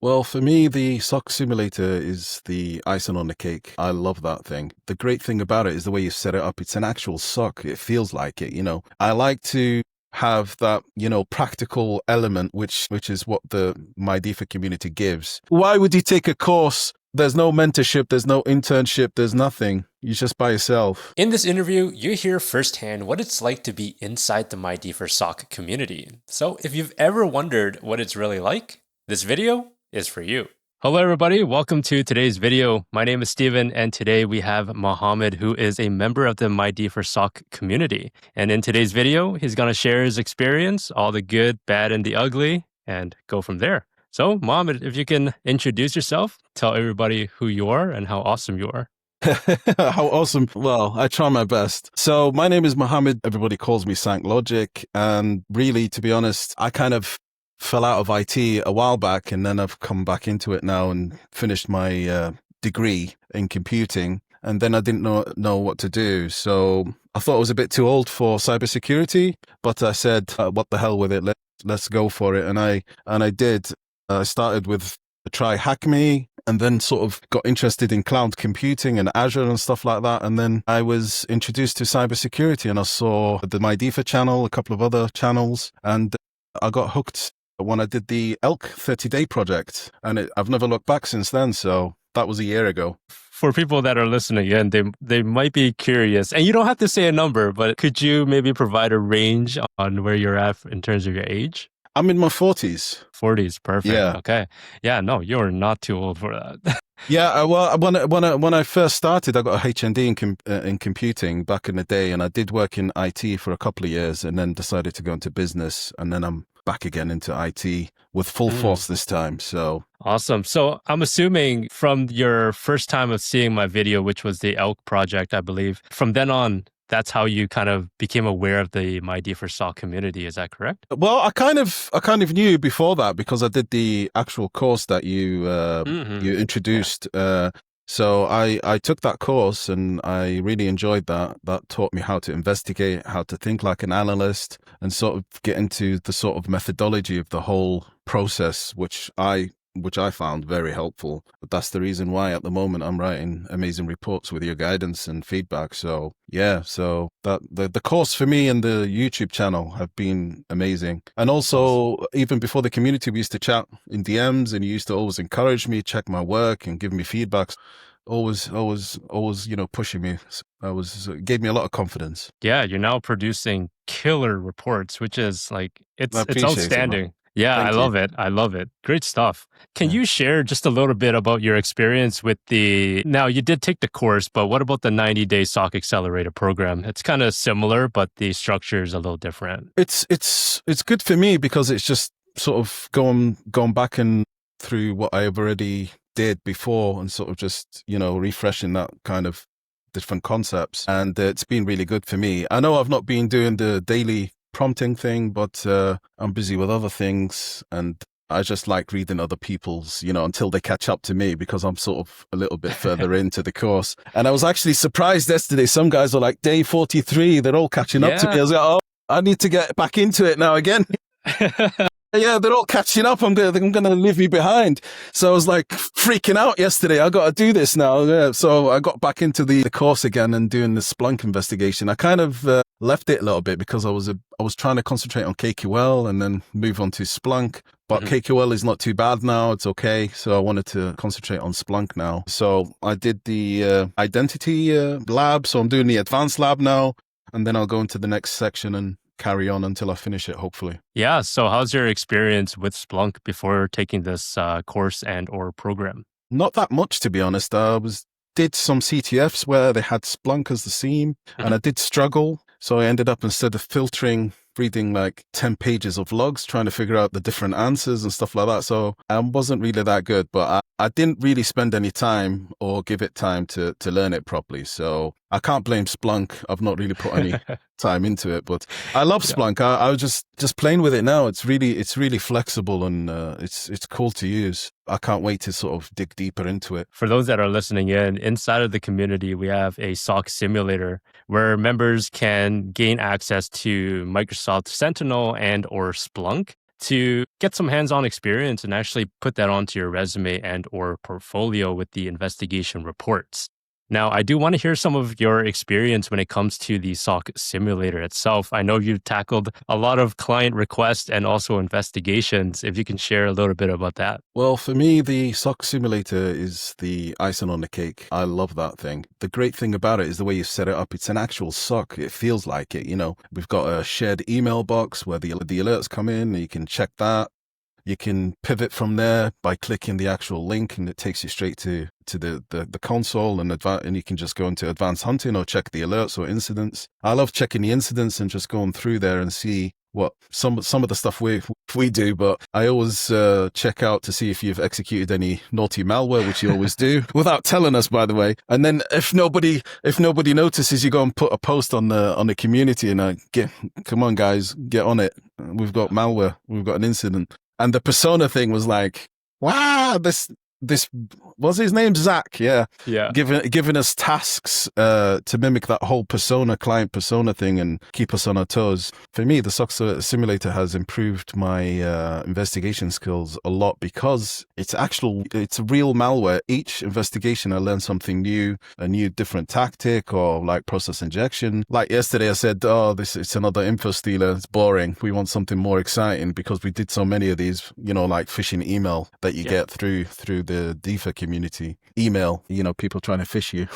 Well, for me, the SOC simulator is the icing on the cake. I love that thing. The great thing about it is the way you set it up. It's an actual SOC. It feels like it. I like to have that, practical element, which is what the MyDFIR community gives. Why would you take a course? There's no mentorship, there's no internship, there's nothing. You're just by yourself. In this interview, you hear firsthand what it's like to be inside the MyDFIR SOC community. So if you've ever wondered what it's really like, this video is for you. Hello, everybody. Welcome to today's video. My name is Steven, and today we have Mohammed, who is a member of the MyDFIR SOC community. And in today's video, he's going to share his experience, all the good, bad, and the ugly, and go from there. So, Mohammed, if you can introduce yourself, tell everybody who you are and how awesome you are. How awesome. Well, I try my best. So my name is Mohammed. Everybody calls me Sank Logic. And really, to be honest, I kind of fell out of IT a while back, and then I've come back into it now and finished my degree in computing. And then I didn't know what to do. So I thought I was a bit too old for cybersecurity, but I said, what the hell with it? Let's go for it. And I did. I started with Try Hack Me, and then sort of got interested in cloud computing and Azure and stuff like that. And then I was introduced to cybersecurity, and I saw the MyDFIR channel, a couple of other channels, and I got hooked when I did the ELK 30-day project, and I've never looked back since then. So that was a year ago. For people that are listening in, they might be curious, and you don't have to say a number, but could you maybe provide a range on where you're at in terms of your age? I'm in my 40s. 40s, perfect. Yeah. Okay. Yeah, no, you're not too old for that. Yeah, well, when I first started, I got a HND in computing back in the day, and I did work in IT for a couple of years, and then decided to go into business, and then I'm back again into IT with full force this time. So awesome. So I'm assuming from your first time of seeing my video, which was the ELK project, I believe, from then on, that's how you kind of became aware of the MyDFIR SOC community. Is that correct? Well, I kind of knew before that, because I did the actual course that you introduced. Yeah. So I took that course, and I really enjoyed that. That taught me how to investigate, how to think like an analyst, and sort of get into the sort of methodology of the whole process, which I found very helpful. But that's the reason why at the moment I'm writing amazing reports with your guidance and feedback. So yeah, so that the course for me and the YouTube channel have been amazing. And also, even before the community, we used to chat in DMs, and you used to always encourage me, check my work, and give me feedbacks. Always, pushing me. Gave me a lot of confidence. Yeah, you're now producing killer reports, which is like, it's outstanding. It, yeah, Thank I you. love it. I love it. Great stuff. Can you share just a little bit about your experience with now you did take the course, but what about the 90-day SOC Accelerator program? It's kind of similar, but the structure is a little different. It's good for me, because it's just sort of going back and through what I've already did before, and sort of just, refreshing that kind of different concepts. And it's been really good for me. I know I've not been doing the daily prompting thing, but I'm busy with other things, and I just like reading other people's, until they catch up to me, because I'm sort of a little bit further into the course. And I was actually surprised yesterday. Some guys are like day 43. They're all catching up to me. I was like, oh, I need to get back into it now again. Yeah, they're all catching up. I'm going to leave me behind. So I was like freaking out yesterday. I got to do this now. Yeah. So I got back into the course again and doing the Splunk investigation. I kind of left it a little bit, because I was trying to concentrate on KQL and then move on to Splunk. But KQL is not too bad now. It's okay. So I wanted to concentrate on Splunk now. So I did the identity lab. So I'm doing the advanced lab now. And then I'll go into the next section and carry on until I finish it, hopefully. Yeah. So how's your experience with Splunk before taking this course and or program? Not that much, to be honest. I did some CTFs where they had Splunk as the theme, and I did struggle. So I ended up, instead of filtering, reading like 10 pages of logs, trying to figure out the different answers and stuff like that. So I wasn't really that good, but I didn't really spend any time or give it time to learn it properly. So I can't blame Splunk. I've not really put any time into it, but I love Splunk. I was just playing with it now. It's really flexible, and it's cool to use. I can't wait to sort of dig deeper into it. For those that are listening inside of the community, we have a SOC simulator where members can gain access to Microsoft Sentinel and or Splunk. to get some hands-on experience and actually put that onto your resume and or portfolio with the investigation reports. Now, I do want to hear some of your experience when it comes to the SOC simulator itself. I know you've tackled a lot of client requests and also investigations. If you can share a little bit about that. Well, for me, the SOC simulator is the icing on the cake. I love that thing. The great thing about it is the way you set it up. It's an actual SOC. It feels like it. We've got a shared email box where the alerts come in. You can check that. You can pivot from there by clicking the actual link, and it takes you straight to the console, and you can just go into advanced hunting or check the alerts or incidents. I love checking the incidents and just going through there and see what some of the stuff we do, but I always check out to see if you've executed any naughty malware, which you always do, without telling us, by the way. And then if nobody notices, you go and put a post on the community, and come on guys, get on it. We've got malware. We've got an incident. And the persona thing was like, wow, this was his name, Zach. Yeah. Giving us tasks to mimic that whole client persona thing and keep us on our toes. For me, the SOC simulator has improved my investigation skills a lot because it's real malware. Each investigation, I learn something new, a new different tactic or like process injection. Like yesterday, I said, it's another info stealer. It's boring. We want something more exciting because we did so many of these, like phishing email that you get through the DeFi community email, people trying to fish you.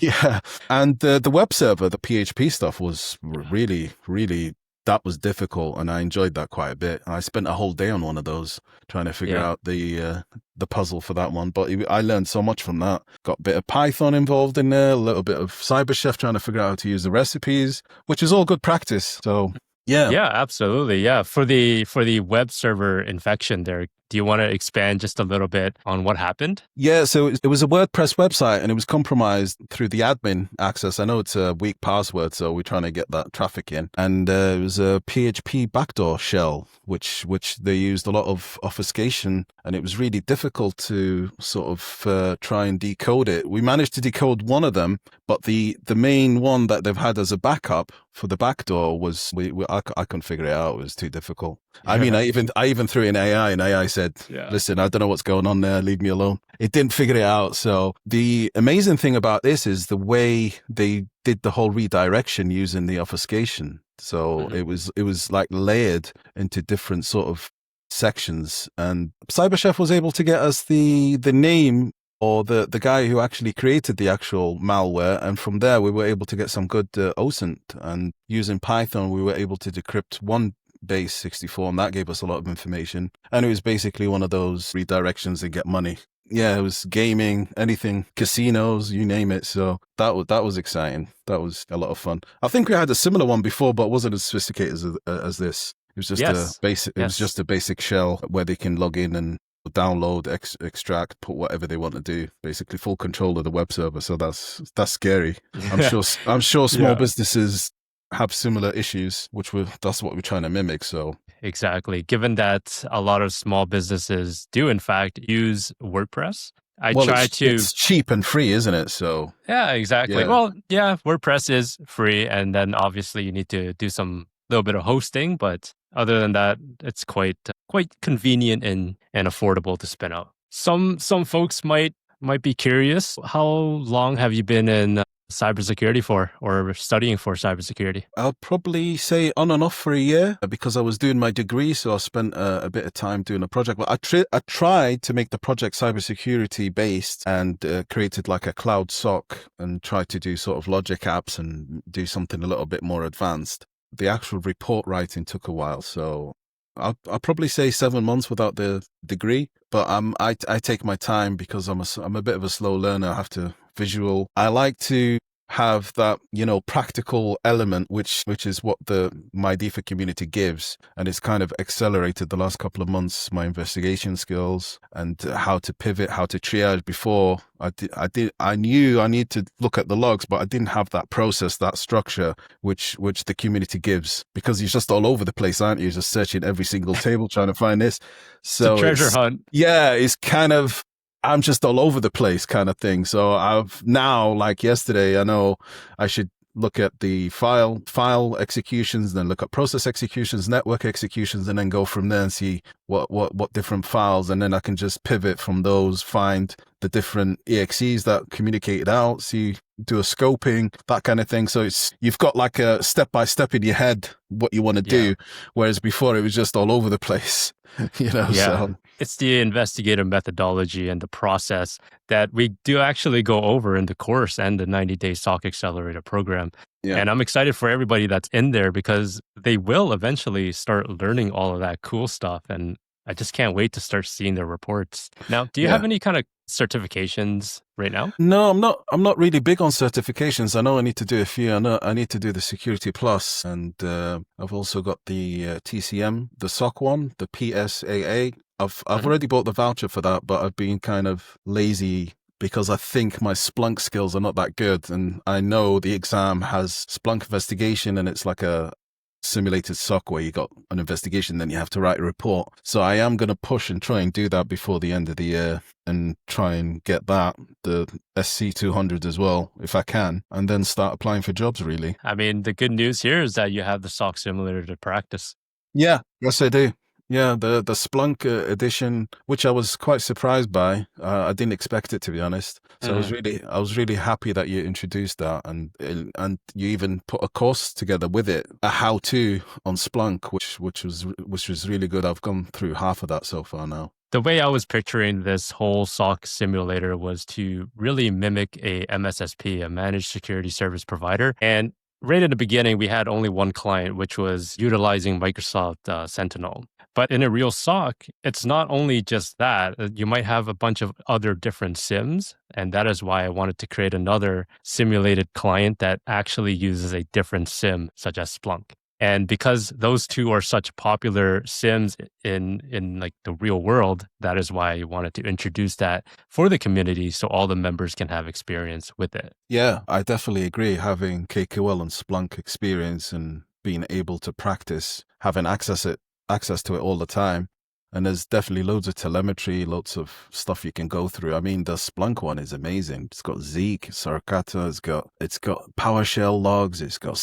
Yeah. And the web server, the PHP stuff was really, really, that was difficult. And I enjoyed that quite a bit. I spent a whole day on one of those trying to figure out the puzzle for that one. But I learned so much from that. Got a bit of Python involved in there, a little bit of CyberChef trying to figure out how to use the recipes, which is all good practice. So yeah. Yeah, absolutely. Yeah. For the web server infection there, do you want to expand just a little bit on what happened? Yeah, so it was a WordPress website and it was compromised through the admin access. I know it's a weak password, so we're trying to get that traffic in. And it was a PHP backdoor shell, which they used a lot of obfuscation, and it was really difficult to sort of try and decode it. We managed to decode one of them, but the main one that they've had as a backup for the backdoor was I couldn't figure it out. It was too difficult. Yeah. I mean, I even threw in AI, and AI said, listen, I don't know what's going on there. Leave me alone. It didn't figure it out. So the amazing thing about this is the way they did the whole redirection using the obfuscation. So it was like layered into different sort of sections, and CyberChef was able to get us the name or the guy who actually created the actual malware. And from there, we were able to get some good OSINT, and using Python, we were able to decrypt one base 64, and that gave us a lot of information. And it was basically one of those redirections and get money. Yeah, it was gaming, anything, casinos, you name it. So that was exciting. That was a lot of fun. I think we had a similar one before, but it wasn't as sophisticated as this. It was just a basic. It was just a basic shell where they can log in and download, extract, put whatever they want to do. Basically, full control of the web server. So that's scary. I'm sure small businesses have similar issues, that's what we're trying to mimic. So exactly. Given that a lot of small businesses do in fact use WordPress, it's cheap and free, isn't it? So yeah, exactly. Yeah. Well, yeah, WordPress is free, and then obviously you need to do some little bit of hosting, but other than that, it's quite convenient and affordable to spin up. Some folks might be curious. How long have you been in cybersecurity for, or studying for cybersecurity? I'll probably say on and off for a year, because I was doing my degree, so I spent a bit of time doing a project. But I tried to make the project cybersecurity based, and created like a cloud SOC, and tried to do sort of logic apps and do something a little bit more advanced. The actual report writing took a while, so I'll probably say 7 months without the degree. But I take my time because I'm a bit of a slow learner. I have to visual. I like to have that, practical element, which is what the MyDFIR community gives. And it's kind of accelerated the last couple of months, my investigation skills and how to pivot, how to triage. Before I knew I need to look at the logs, but I didn't have that process, that structure, which the community gives, because you're just all over the place, aren't you? Just searching every single table, trying to find this. So it's a treasure hunt. Yeah, it's kind of, I'm just all over the place kind of thing. So I've now, like yesterday, I know I should look at the file executions, then look at process executions, network executions, and then go from there and see what different files, and then I can just pivot from those, find the different EXEs that communicated out, do a scoping, that kind of thing. So you've got like a step by step in your head what you want to do, whereas before it was just all over the place. So it's the investigative methodology and the process that we do actually go over in the course and the 90-day SOC Accelerator program. Yeah. And I'm excited for everybody that's in there because they will eventually start learning all of that cool stuff. And I just can't wait to start seeing their reports. Now, do you have any kind of certifications right now? No, I'm not really big on certifications. I know I need to do a few. I know I need to do the Security Plus, and I've also got the TCM, the SOC one, the PSAA. I've already bought the voucher for that, but I've been kind of lazy because I think my Splunk skills are not that good, and I know the exam has Splunk investigation, and it's like a simulated SOC where you got an investigation, then you have to write a report. So I am going to push and try and do that before the end of the year and try and get that, the SC 200 as well, if I can, and then start applying for jobs, really. I mean, the good news here is that you have the SOC simulator to practice. Yeah, yes, I do. Yeah, the Splunk edition, which I was quite surprised by. I didn't expect it, to be honest. So I was really happy that you introduced that, and you even put a course together with it, a how-to on Splunk, which was really good. I've gone through half of that so far now. The way I was picturing this whole SOC simulator was to really mimic a MSSP, a managed security service provider, and right at the beginning, we had only one client, which was utilizing Microsoft Sentinel. But in a real SOC, it's not only just that. You might have a bunch of other different SIMs. And that is why I wanted to create another simulated client that actually uses a different SIM, such as Splunk. And because those two are such popular SIMs in like the real world, that is why I wanted to introduce that for the community so all the members can have experience with it. Yeah, I definitely agree. Having KQL and Splunk experience and being able to practice, having access to it all the time. And there's definitely loads of telemetry, lots of stuff you can go through. I mean, the Splunk one is amazing. It's got Zeek, Suricata, it's got PowerShell logs, it's got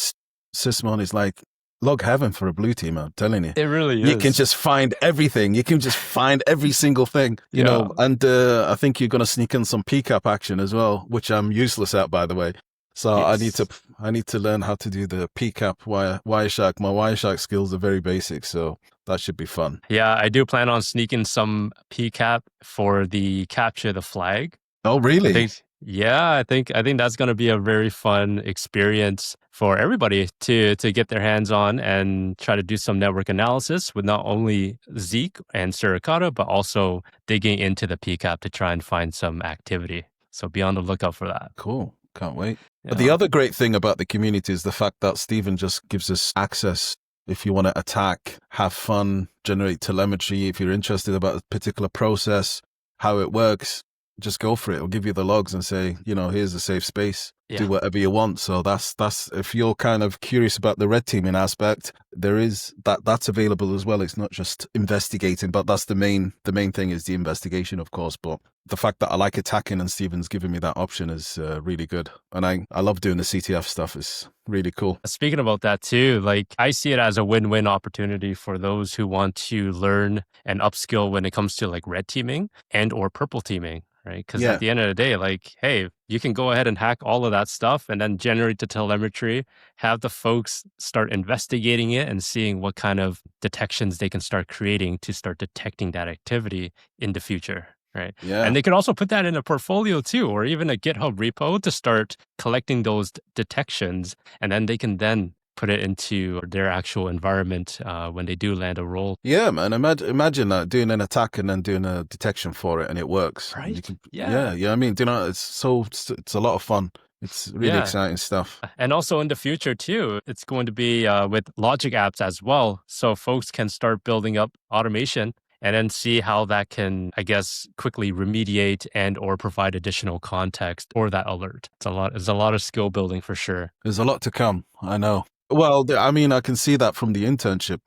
Sysmon. It's like log heaven for a blue team, I'm telling you. It really is. You can just find everything. You can just find every single thing, you know. And I think you're going to sneak in some PCAP action as well, which I'm useless at, by the way. So yes. I need to learn how to do the PCAP Wireshark. My Wireshark skills are very basic, so that should be fun. Yeah, I do plan on sneaking some PCAP for the capture the flag. Oh, really? I think that's going to be a very fun experience for everybody to get their hands on and try to do some network analysis with not only Zeek and Suricata, but also digging into the PCAP to try and find some activity. So be on the lookout for that. Cool. Can't wait. Yeah. But the other great thing about the community is the fact that Stephen just gives us access. If you want to attack, have fun, generate telemetry, if you're interested about a particular process, how it works, just go for it. It'll give you the logs and say, here's a safe space. Yeah. Do whatever you want. So that's if you're kind of curious about the red teaming aspect, there is that's available as well. It's not just investigating, but that's the main thing is the investigation, of course. But the fact that I like attacking and Stephen's giving me that option is really good. And I love doing the CTF stuff. It's really cool. Speaking about that too, like I see it as a win-win opportunity for those who want to learn and upskill when it comes to like red teaming and or purple teaming. Right. Because at the end of the day, like, hey, you can go ahead and hack all of that stuff and then generate the telemetry, have the folks start investigating it and seeing what kind of detections they can start creating to start detecting that activity in the future. Right. Yeah. And they could also put that in a portfolio too, or even a GitHub repo to start collecting those detections. And then they can then put it into their actual environment when they do land a role. Yeah, man. Imagine that, doing an attack and then doing a detection for it and it works. Right? Yeah. I mean, it's a lot of fun. It's really exciting stuff. And also in the future too, it's going to be with logic apps as well. So folks can start building up automation and then see how that can, I guess, quickly remediate and or provide additional context for that alert. It's a lot of skill building for sure. There's a lot to come. I know. Well, I mean, I can see that from the internship,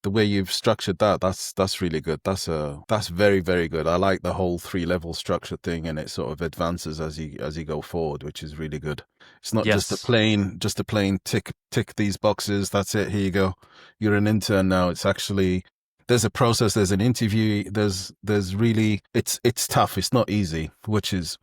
the way you've structured that. That's really good. That's very, very good. I like the whole 3-level structure thing, and it sort of advances as you go forward, which is really good. It's not just Yes. a plain tick these boxes. That's it. Here you go. You're an intern now. It's actually, there's a process. There's an interview. There's really, it's tough. It's not easy, which is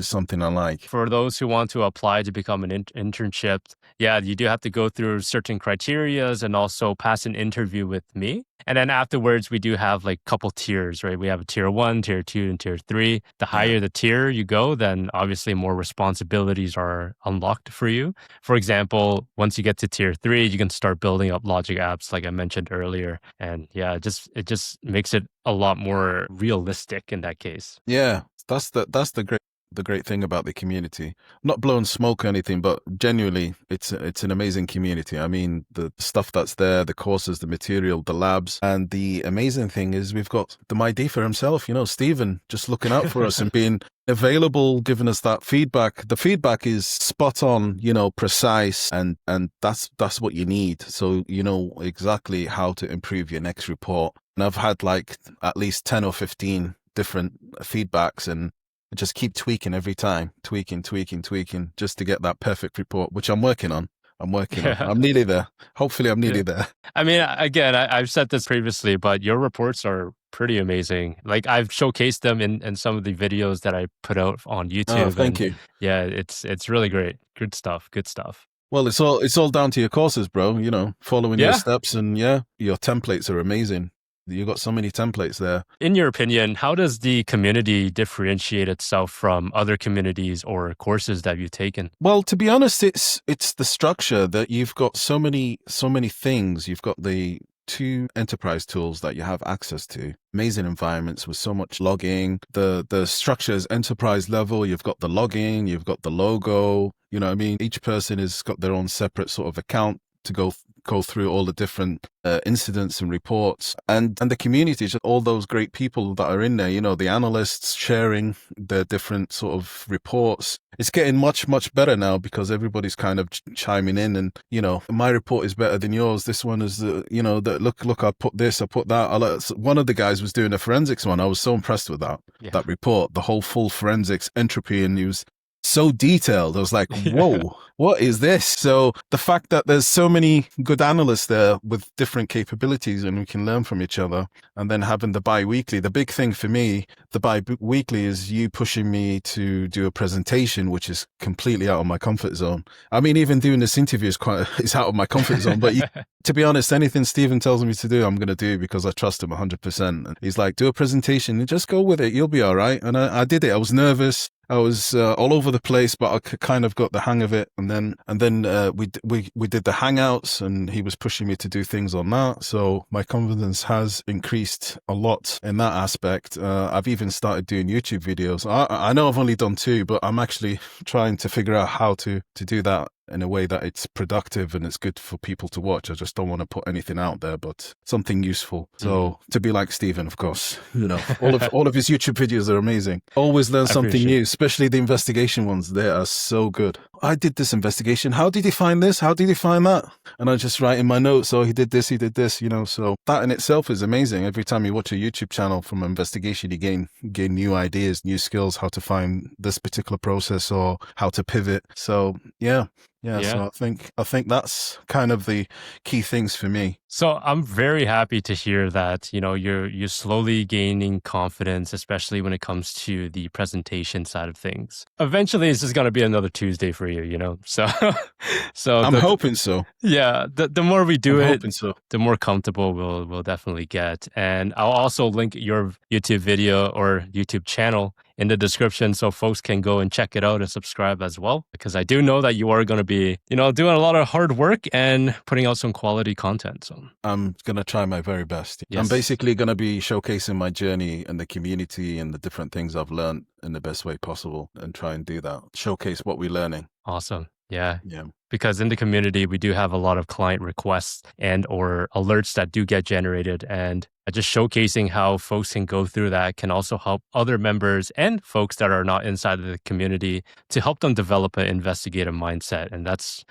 something I like. For those who want to apply to become an internship, yeah, you do have to go through certain criterias and also pass an interview with me. And then afterwards, we do have like couple tiers, right? We have a tier 1, tier 2, and tier 3. The higher the tier you go, then obviously more responsibilities are unlocked for you. For example, once you get to tier 3, you can start building up logic apps, like I mentioned earlier. And yeah, it just makes it a lot more realistic in that case. Yeah, that's the great thing about the community. Not blowing smoke or anything, but genuinely, it's an amazing community. I mean, the stuff that's there, the courses, the material, the labs, and the amazing thing is we've got the MyDFIR himself, Stephen, just looking out for us and being available, giving us that feedback. The feedback is spot on, precise, and that's what you need. So you know exactly how to improve your next report. And I've had like at least 10 or 15 different feedbacks, and just keep tweaking every time, tweaking, just to get that perfect report, which I'm working on. I'm nearly there. Hopefully I'm nearly there. I mean, again, I've said this previously, but your reports are pretty amazing. Like I've showcased them in some of the videos that I put out on YouTube. Oh, thank you. Yeah, it's really great. Good stuff. Well, it's all down to your courses, bro. Following your steps, and your templates are amazing. You got so many templates there. In your opinion, how does the community differentiate itself from other communities or courses that you've taken? Well, to be honest, it's the structure that you've got so many things. You've got the 2 enterprise tools that you have access to. Amazing environments with so much logging. The structure is enterprise level. You've got the logging, you've got the logo. You know what I mean? Each person has got their own separate sort of account to go through all the different incidents and reports, and the community, just all those great people that are in there, the analysts sharing the different sort of reports. It's getting much better now because everybody's kind of chiming in, and my report is better than yours. This one is look, I put this, I put that. One of the guys was doing a forensics one. I was so impressed with that report, the whole full forensics entropy, and he was so detailed. I was like, whoa, what is this? So the fact that there's so many good analysts there with different capabilities and we can learn from each other, and then having the bi-weekly, the big thing for me, the bi-weekly is you pushing me to do a presentation, which is completely out of my comfort zone. I mean, even doing this interview is out of my comfort zone, but to be honest, anything Stephen tells me to do, I'm going to do because I trust him 100%. And he's like, do a presentation and just go with it. You'll be all right. And I did it. I was nervous. I was all over the place, but I kind of got the hang of it. And then we did the hangouts, and he was pushing me to do things on that. So my confidence has increased a lot in that aspect. I've even started doing YouTube videos. I know I've only done 2, but I'm actually trying to figure out how to do that in a way that it's productive and it's good for people to watch. I just don't want to put anything out there, but something useful. So to be like Stephen, of course, all of his YouTube videos are amazing. Always learn something new, especially the investigation ones. They are so good. I did this investigation. How did he find this? How did he find that? And I just write in my notes, oh, he did this, so that in itself is amazing. Every time you watch a YouTube channel from an investigation, you gain new ideas, new skills, how to find this particular process or how to pivot. So yeah. So I think that's kind of the key things for me. So I'm very happy to hear that, you're slowly gaining confidence, especially when it comes to the presentation side of things. Eventually, this is going to be another Tuesday for you, So, I'm hoping so. Yeah, the more we do I'm hoping so. The more comfortable we'll definitely get. And I'll also link your YouTube video or YouTube channel in the description so folks can go and check it out and subscribe as well. Because I do know that you are going to be, doing a lot of hard work and putting out some quality content. So I'm going to try my very best. Yes. I'm basically going to be showcasing my journey and the community and the different things I've learned in the best way possible and try and do that. Showcase what we're learning. Awesome. Yeah. Yeah. Because in the community, we do have a lot of client requests and or alerts that do get generated. And just showcasing how folks can go through that can also help other members and folks that are not inside of the community to help them develop an investigative mindset. And that's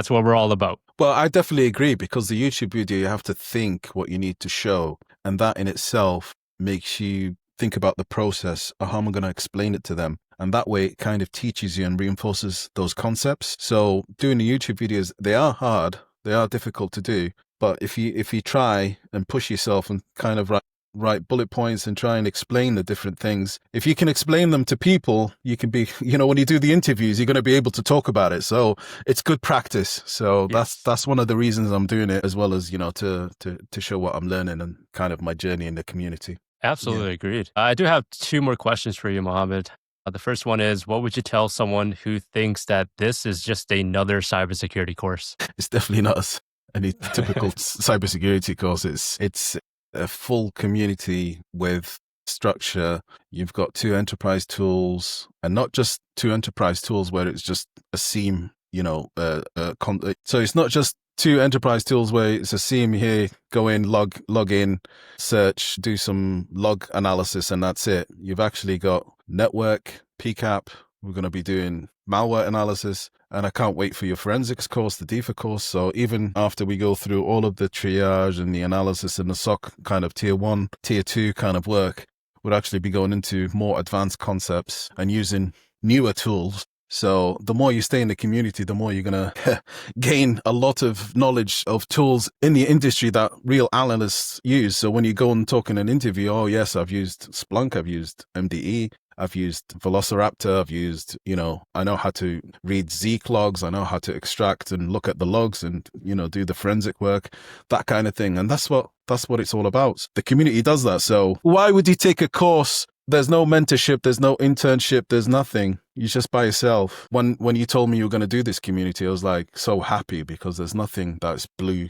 what we're all about. Well, I definitely agree, because the YouTube video, you have to think what you need to show. And that in itself makes you think about the process. How am I going to explain it to them? And that way it kind of teaches you and reinforces those concepts. So doing the YouTube videos, they are hard. They are difficult to do. But if you try and push yourself and kind of write bullet points and try and explain the different things, if you can explain them to people, you can be, when you do the interviews, you're going to be able to talk about it. So it's good practice. So Yes. that's one of the reasons I'm doing it, as well as, to show what I'm learning and kind of my journey in the community. Absolutely agreed. I do have two more questions for you, Mohammed. The first one is, what would you tell someone who thinks that this is just another cybersecurity course? It's definitely not any typical cybersecurity course. It's a full community with structure. You've got two enterprise tools, and not just two enterprise tools where it's just a SIEM, so it's not just two enterprise tools where it's a SIEM here, go in, log in, search, do some log analysis, and that's it. You've actually got network, PCAP. We're going to be doing malware analysis, and I can't wait for your forensics course, the DFIR course. So even after we go through all of the triage and the analysis and the SOC kind of tier 1, tier 2 kind of work, we'll actually be going into more advanced concepts and using newer tools. So the more you stay in the community, the more you're going to gain a lot of knowledge of tools in the industry that real analysts use. So when you go and talk in an interview, oh yes, I've used Splunk, I've used MDE, I've used Velociraptor, I've used, I know how to read Zeek logs, I know how to extract and look at the logs and, do the forensic work, that kind of thing. And that's what it's all about. The community does that. So why would you take a course? There's no mentorship, there's no internship, there's nothing. You're just by yourself. When you told me you were going to do this community, I was like so happy, because there's nothing that's blue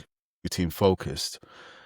team focused.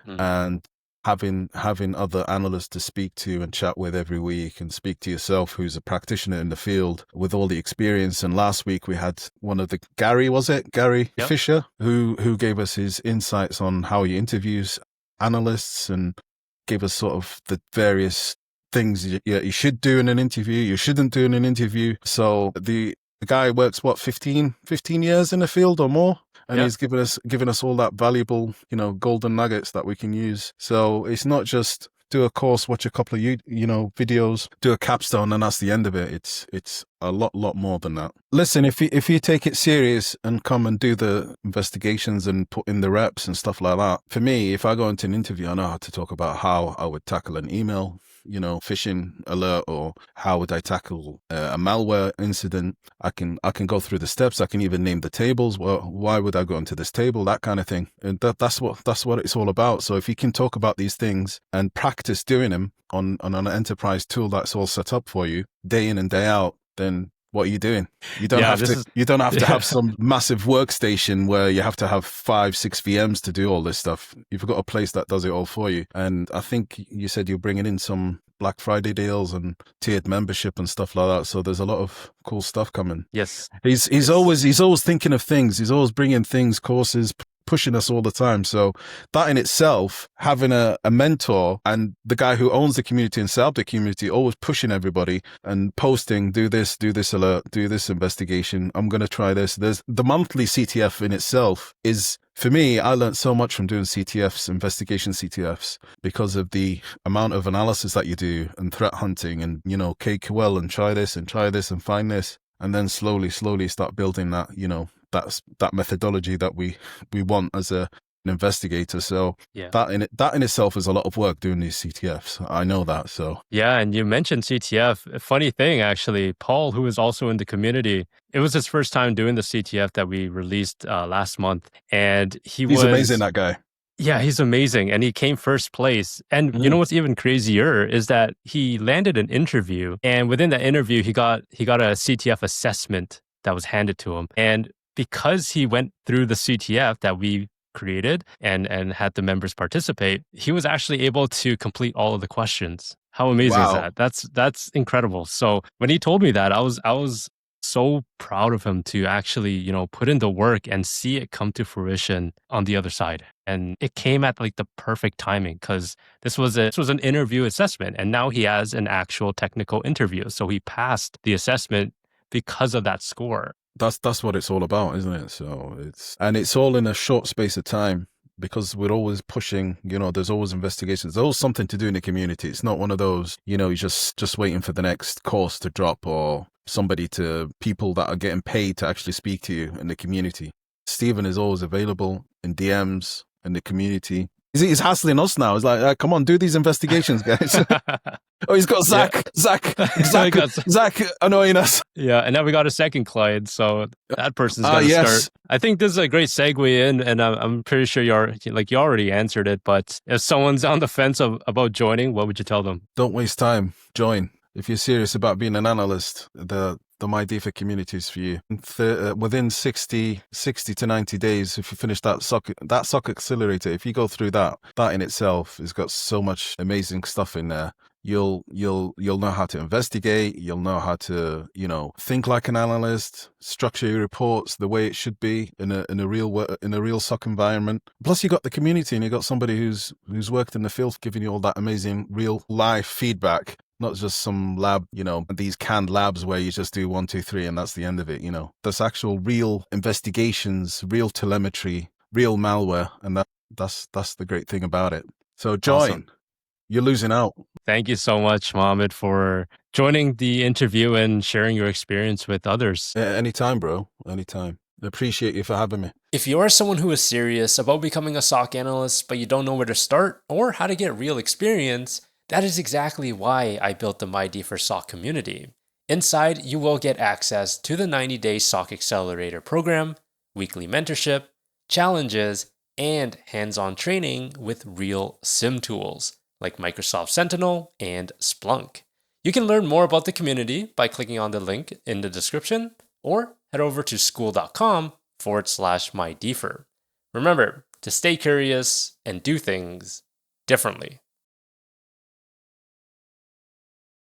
And having other analysts to speak to and chat with every week, and speak to yourself, who's a practitioner in the field with all the experience. And last week we had one of the Gary Yep. Fisher, who gave us his insights on how he interviews analysts and gave us sort of the various things you should do in an interview, you shouldn't do in an interview. So the guy works 15 years in the field or more, and he's given us all that valuable, golden nuggets that we can use. So it's not just do a course, watch a couple of videos, do a capstone, and that's the end of it. It's a lot more than that. Listen, if you take it serious and come and do the investigations and put in the reps and stuff like that, for me, if I go into an interview, I know how to talk about how I would tackle an email, phishing alert, or how would I tackle a malware incident. I can go through the steps. I can even name the tables. Well, why would I go into this table? That kind of thing. And that's what it's all about. So if you can talk about these things and practice doing them on an enterprise tool that's all set up for you day in and day out, then what are you doing? You don't have to have some massive workstation where you have to have 5-6 VMs to do all this stuff. You've got a place that does it all for you. And I think you said you're bringing in some Black Friday deals and tiered membership and stuff like that. So there's a lot of cool stuff coming. Yes. He's always thinking of things. He's always bringing things, courses, pushing us all the time. So that in itself, having a mentor and the guy who owns the community and set up the community, always pushing everybody and posting, do this alert, do this investigation. I'm going to try this. There's the monthly CTF in itself is, for me, I learned so much from doing CTFs, investigation CTFs, because of the amount of analysis that you do and threat hunting and, KQL and try this and find this. And then slowly start building that, that methodology that we want as an investigator. So that in itself is a lot of work, doing these CTFs. I know that. So and you mentioned CTF. A funny thing, actually, Paul, who is also in the community, it was his first time doing the CTF that we released last month, and he's amazing, that guy. Yeah, he's amazing. And he came first place. And you know what's even crazier is that he landed an interview, and within that interview, he got a CTF assessment that was handed to him. And because he went through the CTF that we created and had the members participate, he was actually able to complete all of the questions. How amazing is that? That's incredible. So when he told me that, I was so proud of him to actually, put in the work and see it come to fruition on the other side. And it came at like the perfect timing, because this was an interview assessment, and now he has an actual technical interview. So he passed the assessment because of that score. That's what it's all about, isn't it? So it's all in a short space of time. because we're always pushing, there's always investigations. There's always something to do in the community. It's not one of those, you're just waiting for the next course to drop or people that are getting paid to actually speak to you in the community. Stephen is always available in DMs in the community. He's hassling us now. He's like, come on, do these investigations, guys. Oh, he's got Zach annoying us. Yeah, and now we got a second client, so that person's going to start. I think this is a great segue in, and I'm pretty sure you already answered it, but if someone's on the fence about joining, what would you tell them? Don't waste time. Join. If you're serious about being an analyst, the MyDFIR community is for you. Within 60 to 90 days, if you finish that SOC accelerator, if you go through that in itself has got so much amazing stuff in there. You'll know how to investigate. You'll know how to think like an analyst, structure your reports the way it should be in a real SOC environment. Plus, you got the community, and you got somebody who's worked in the field giving you all that amazing real life feedback. Not just some lab, these canned labs where you just do 1, 2, 3 and that's the end of it. There's actual real investigations, real telemetry, real malware, and that's the great thing about it. So join. Awesome. You're losing out. Thank you so much, Mohammed, for joining the interview and sharing your experience with others. Anytime, bro. Anytime. I appreciate you for having me. If you are someone who is serious about becoming a SOC analyst, but you don't know where to start or how to get real experience, that is exactly why I built the MyDFIR SOC community. Inside, you will get access to the 90-day SOC Accelerator program, weekly mentorship, challenges, and hands-on training with real SIM tools like Microsoft Sentinel and Splunk. You can learn more about the community by clicking on the link in the description or head over to school.com/MyDFIR. Remember to stay curious and do things differently.